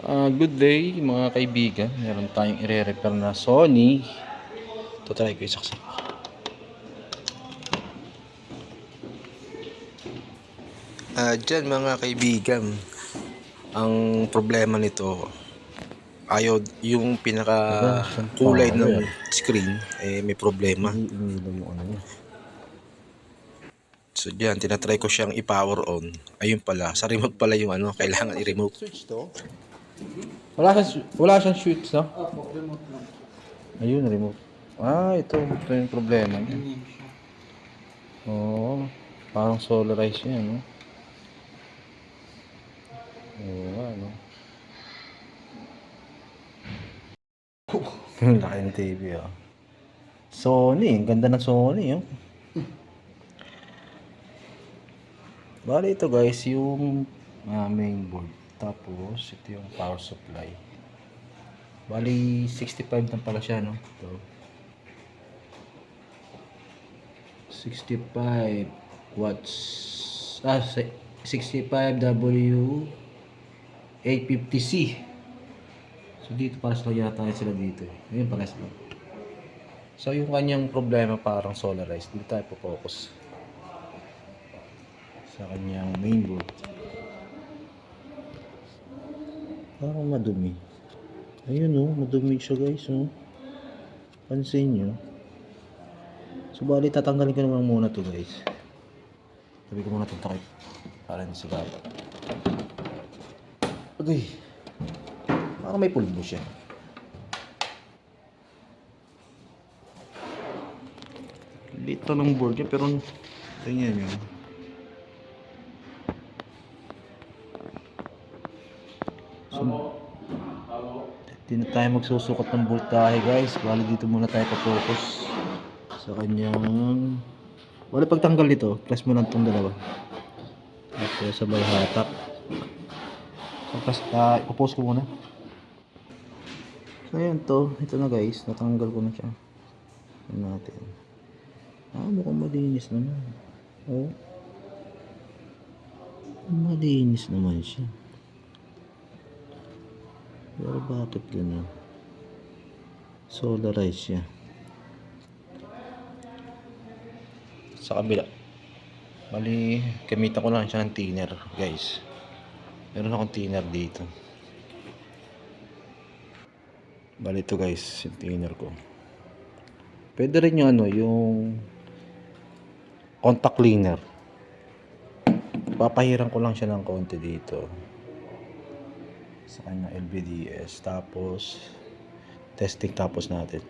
Good day mga kaibigan. Meron tayong i-repair na Sony. Ito, try ko isaksak. Dyan mga kaibigan, ang problema nito, ayaw yung pinaka kulay ng screen may problema. So dyan, tinatry ko siyang i-power on. Ayun pala, sa remote pala yung kailangan i-remote. Switch to? Wala siyang switch, no? Opo, remote lang. Ayun, remote. Ito yung problema niya. Oo, parang solarized yan, no? Oo, ano? Laki ng TV, oh. Sony, ang ganda ng Sony, oh. Bali ito guys, yung main board. Tapos, ito yung power supply. Bali, 65 na pala siya, no? Ito. 65 watts. 65W 850C. So, dito para sa yata sila dito. Ayun, para sila. So, yung kanyang problema parang solarized. Dito tayo po-focus sa kanyang mainboard. Parang madumi. Ayun, oh, madumi siya guys, oh. Pansin nyo. So bali tatanggalin ko naman muna to guys. Sabi ko muna itong takip para hindi sigapa. Okay. Parang may pulbo siya. Dito ng board niya pero tingnan nyo. So, di na tayo magsusukat ng voltahe guys. Bali dito muna tayo pa-focus sa kanyang wala pagtanggal dito. Press mo lang itong dalawa. Tapos sabay hatak. Tapos ipopost ko muna. So ayan to. Ito na guys. Natanggal ko na siya. Ayan natin. Mukhang malinis naman. Oh. Malinis naman siya. Pero bakit gano'n? Solarize siya. Sa kabila. Bali, gamitan ko lang siya ng thinner, guys. Meron akong thinner dito. Bali ito guys, yung thinner ko. Pwede rin yung yung contact cleaner. Papahiran ko lang siya ng konti dito. Sa kanyang LVDS. Tapos, testing tapos natin.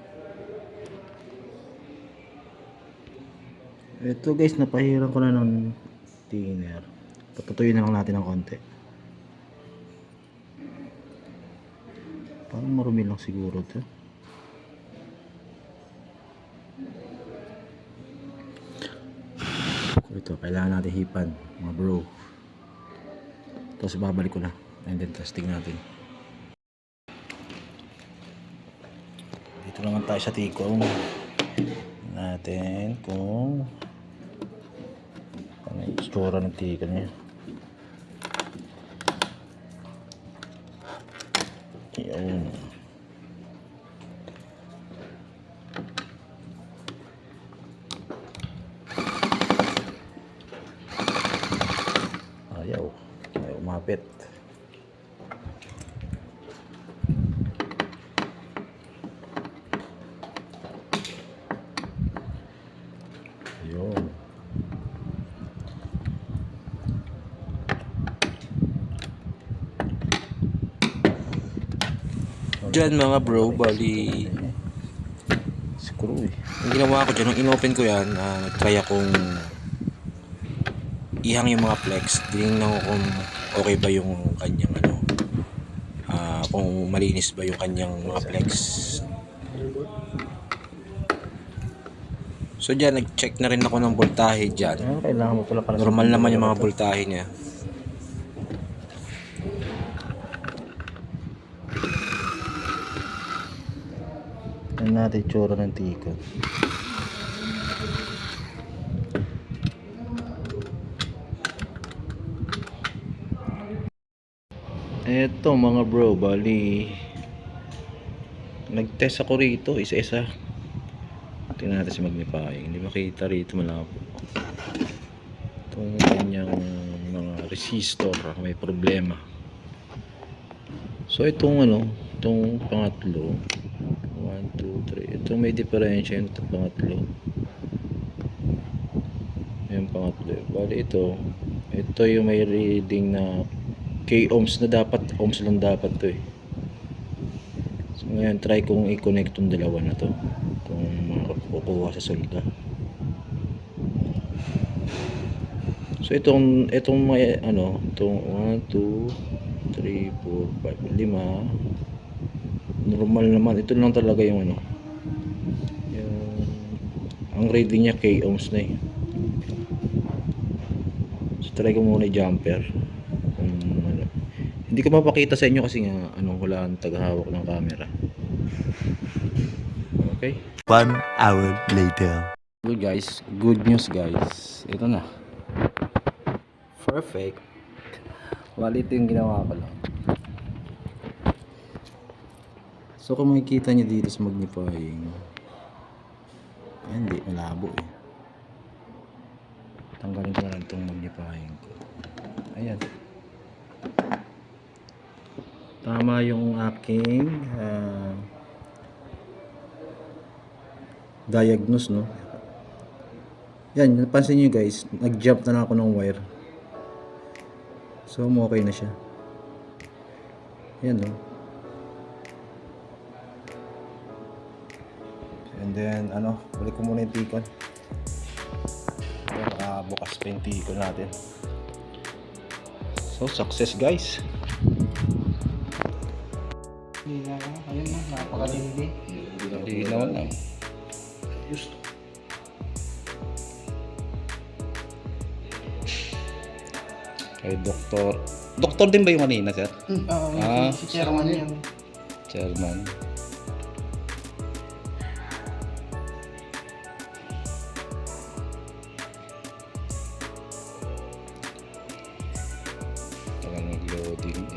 Ito guys, napahiran ko na ng thinner. Patutuyin na lang natin ng konti. Parang marumi lang siguro ito. Ito, kailangan natin hipan, mga bro. Tapos babalik ko na. And then testing natin. Dito naman tayo sa tikong natin kung ano yung istura ng tika niya. Yun. Ayaw umapit. Yun. Diyan mga bro, bali screw eh. Ang ginawa ko dyan, nung inopen ko yan, try akong ihang yung mga flex. Tinignan ko kung okay ba yung kanyang kung malinis ba yung kanyang mga flex. So dyan, nag-check na rin ako ng voltahe dyan. Kailangan mo pala normal naman yung mga voltahe niya. Tignan natin tsura ng tika. Eto mga bro, bali nag-test ako rito, isa-isa. Tingnan natin si magnifying. Hindi makita rito, malabo. Itong kanyang mga resistor may problema. So itong itong pangatlo, 1, 2, 3, itong may diferensya yung pangatlo. Yung pangatlo. Bali ito yung may reading na K ohms na dapat, ohms lang dapat to eh. So ngayon try kong i-connect tong dalawa na to, kung makukuha sa solda. So itong may itong 1, 2, 3, 4, 5, 5 normal naman. Ito lang talaga yung yung ang reading niya K ohms na eh. So try ko muna i-jumper. Hindi ko mapakita sa inyo kasi nga wala ang tagahawak ng camera. Okay? 1 hour later. Good news guys. Ito na. Perfect. Wala, ito yung ginawa ko lang. So kung makikita nyo dito sa magnifying, hindi, malabo eh. Tanggalin ko na lang itong magnifying ko. Ayan. Tama yung aking diagnose, no? Yan, napansin nyo guys, nag-jump na ako ng wire. So, okay na siya. Yan, no? And then, balik ko muna yung tikon. Ayan, nakabukas pa yung tikon natin. So, success guys. Ayun na, napakatindi. Hindi naman. Gusto. Kay Doktor din ba yung kanina, sir? Si chairman yan. Chairman. Parang nag-loading,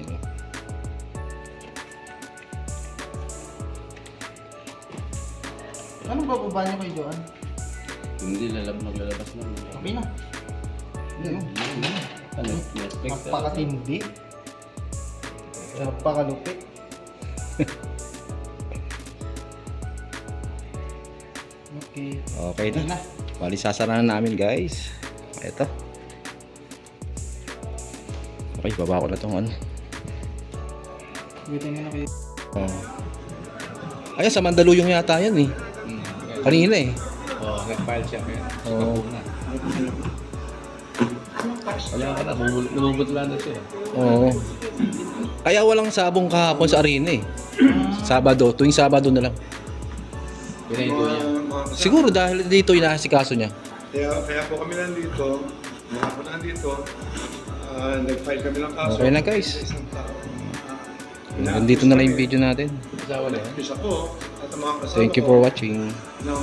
Anong bababa niyo kay Joan? Hindi maglalabas na. Okay na. Yan. Ano? Napakatindi. Napakalupit. Okay. Okay na. Bali, sasara na namin guys. Ito. Okay, baba ko na itong Bitin na kayo. Ayan, sa Mandaluyong yata yan eh. Kanina eh. Oo, nag-file siya. Oo. Wala ka na, nabubutla na siya. Oo. Kaya walang sabong kahapon sa arena eh. Tuwing Sabado na lang. Pinaito niya. Siguro dahil dito inasikaso niya. Kaya po kami nandito, nag-file kami ng kaso. Okay na guys. Sa isang tao. Nandito na lang yung video natin. Asawa na yan. Isa po, at ang mga kasama Thank you for watching. ng